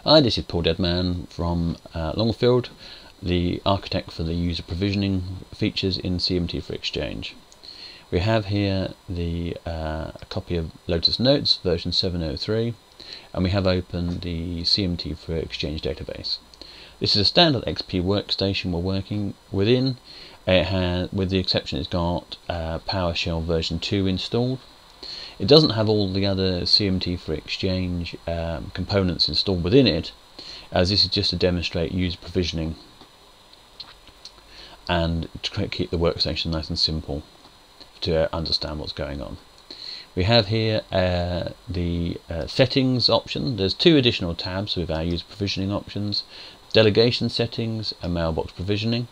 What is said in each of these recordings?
Hi, this is Paul Deadman from Longfield, the architect for the user provisioning features in CMT for Exchange. We have here a copy of Lotus Notes version 7.03, and we have opened the CMT for Exchange database. This is a standard XP workstation we're working within. It has, with the exception it's got PowerShell version 2 installed. It doesn't have all the other CMT for Exchange components installed within it, as this is just to demonstrate user provisioning and to keep the workstation nice and simple to understand what's going on. We have here the settings option. There's two additional tabs with our user provisioning options: delegation settings and mailbox provisioning.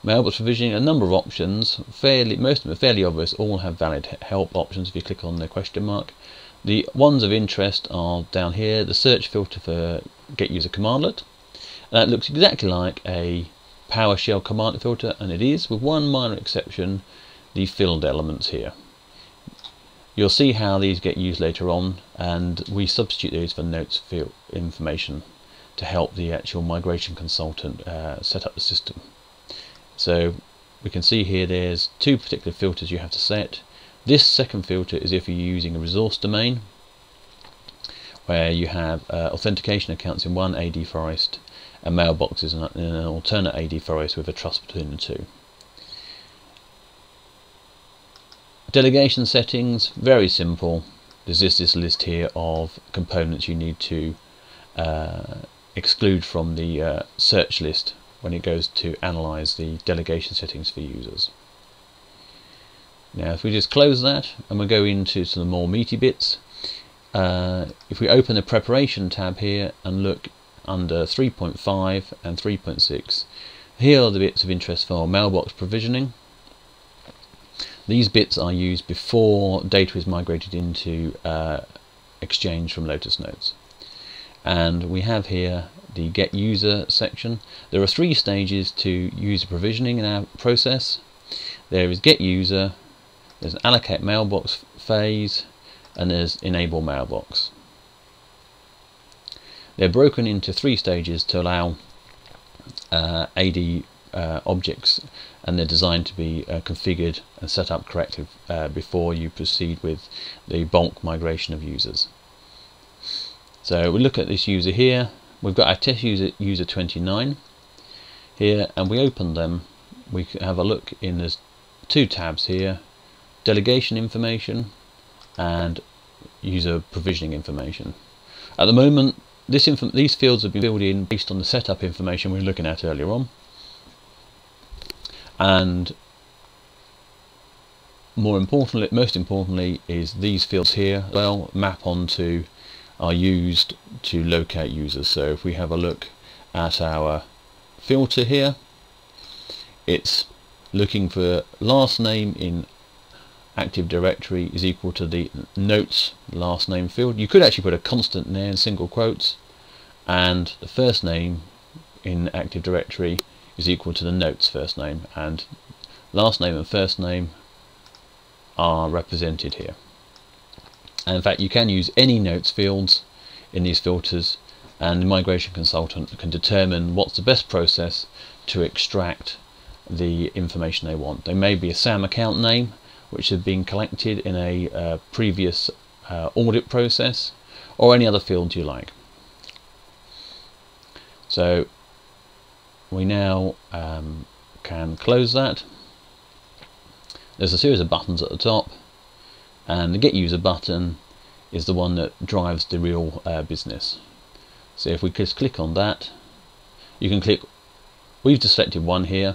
Mailbox provisioning, a number of options, most of them are fairly obvious, all have valid help options if you click on the question mark. The ones of interest are down here: the search filter for get user commandlet. That looks exactly like a PowerShell commandlet filter, and it is, with one minor exception, the filled elements here. You'll see how these get used later on, and we substitute these for notes field information to help the actual migration consultant set up the system. So we can see here there's two particular filters you have to set. This second filter is if you're using a resource domain, where you have authentication accounts in one AD forest and mailboxes in an alternate AD forest with a trust between the two. Delegation settings, very simple. There's just this list here of components you need to exclude from the search list when it goes to analyze the delegation settings for users. Now if we just close that and we go into some more meaty bits, if we open the preparation tab here and look under 3.5 and 3.6, here are the bits of interest for mailbox provisioning. These bits are used before data is migrated into Exchange from Lotus Notes. And we have here the get user section. There are three stages to user provisioning in our process. There is get user, there's an allocate mailbox phase, and there's enable mailbox. They're broken into three stages to allow AD objects, and they're designed to be configured and set up correctly before you proceed with the bulk migration of users. So we look at this user here. We've got our test user 29 here, and we open them. We can have a look in there's two tabs here: delegation information and user provisioning information. At the moment, these fields have been filled in based on the setup information we were looking at earlier on, and most importantly is these fields here well map onto are used to locate users. So if we have a look at our filter here, it's looking for last name in Active Directory is equal to the notes last name field. You could actually put a constant there in single quotes, and the first name in Active Directory is equal to the notes first name, and last name and first name are represented here. And in fact, you can use any notes fields in these filters, and the migration consultant can determine what's the best process to extract the information they want. There may be a SAM account name which has been collected in a previous audit process, or any other fields you like. So we now can close that. There's a series of buttons at the top, and the get user button is the one that drives the real business. So if we just click on that, you can click, we've just selected one here,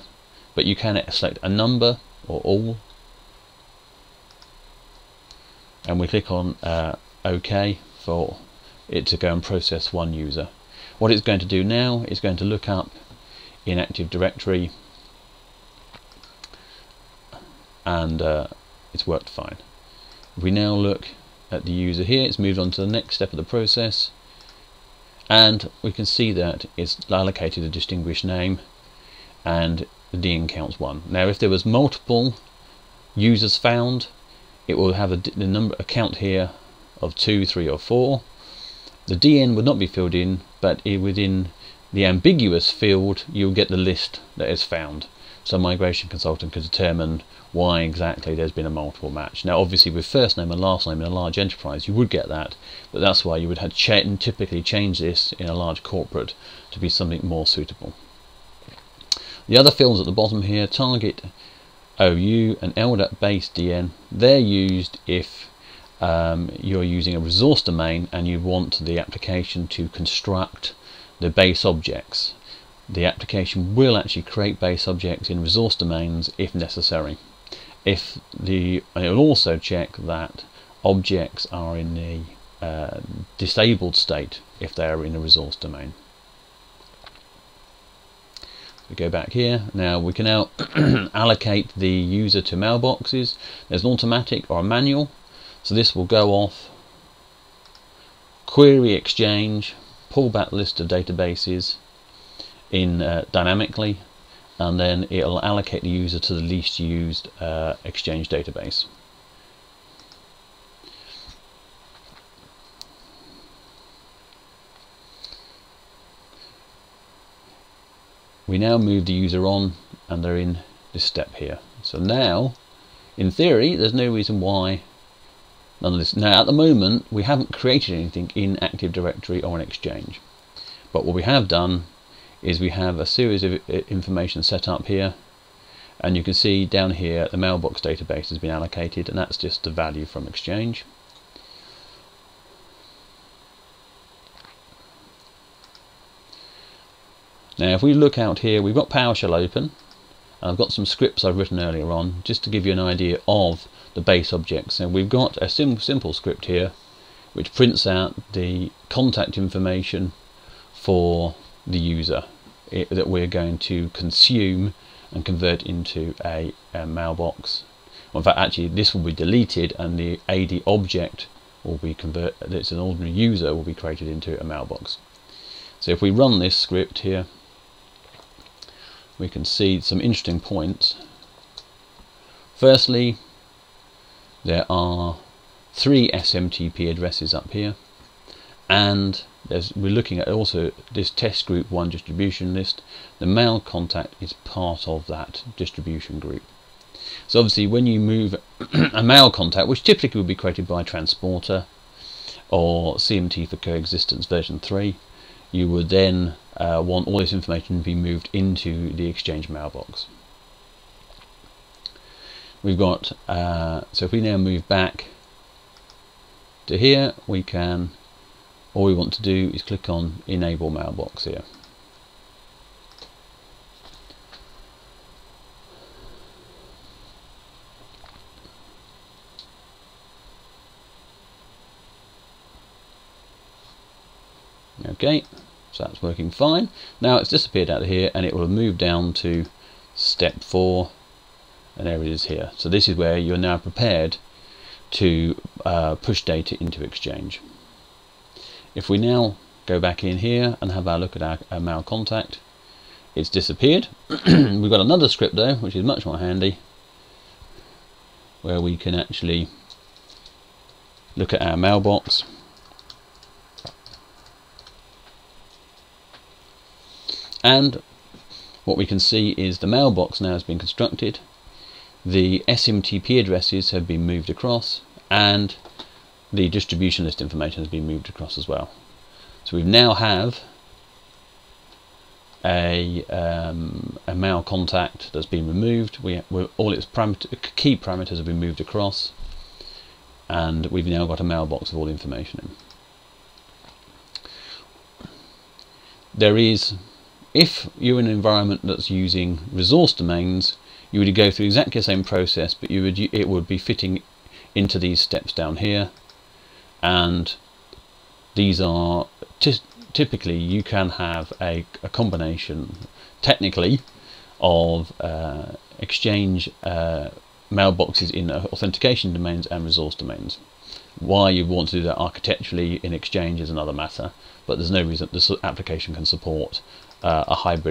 but you can select a number or all, and we click on OK for it to go and process one user. What it's going to do now is going to look up in Active Directory, and it's worked fine. If we now look at the user here, it's moved on to the next step of the process, and we can see that it's allocated a distinguished name, and the DN counts 1. Now if there was multiple users found, it will have a count here of 2, 3 or 4, The DN would not be filled in, but within the ambiguous field you'll get the list that is found. So a migration consultant can determine why exactly there's been a multiple match. Now obviously with first name and last name in a large enterprise you would get that, but that's why you would have typically change this in a large corporate to be something more suitable. The other fields at the bottom here, target OU and LDAP base DN, they're used if you're using a resource domain and you want the application to construct the base objects. The application will actually create base objects in resource domains if necessary. It will also check that objects are in the disabled state if they are in a resource domain. We go back here. Now we can now allocate the user to mailboxes. There's an automatic or a manual. So this will go off, query Exchange, pull back list of databases in dynamically, and then it'll allocate the user to the least used Exchange database. We now move the user on and they're in this step here. So now, in theory, there's no reason why none of this. Now at the moment we haven't created anything in Active Directory or in Exchange, but what we have done is we have a series of information set up here, and you can see down here the mailbox database has been allocated, and that's just the value from Exchange. Now if we look out here, we've got PowerShell open, and I've got some scripts I've written earlier on just to give you an idea of the base objects. And we've got a simple script here which prints out the contact information for the user that we're going to consume and convert into a mailbox. Well, in fact, actually this will be deleted and the AD object will be converted. It's an ordinary user will be created into a mailbox. So if we run this script here, we can see some interesting points. Firstly, there are 3 SMTP addresses up here, and we're looking at also this test group 1 distribution list. The mail contact is part of that distribution group. So obviously when you move a mail contact, which typically would be created by Transporter or CMT for coexistence version 3, you would then want all this information to be moved into the Exchange mailbox. We've got so if we now move back to here, we can, all we want to do is click on enable mailbox here. Okay, so that's working fine. Now it's disappeared out of here and it will move down to step 4, and there it is here. So this is where you're now prepared to push data into Exchange. If we now go back in here and have our look at our mail contact, it's disappeared. We've got another script though, which is much more handy, where we can actually look at our mailbox. And what we can see is the mailbox now has been constructed, the SMTP addresses have been moved across, and the distribution list information has been moved across as well. So we now have a mail contact that's been removed. All its key parameters have been moved across, and we've now got a mailbox with all the information in. There is, if you're in an environment that's using resource domains, you would go through exactly the same process, but it would be fitting into these steps down here, and these are typically you can have a combination technically of Exchange mailboxes in authentication domains and resource domains. Why you want to do that architecturally in Exchange is another matter, but there's no reason this application can support a hybrid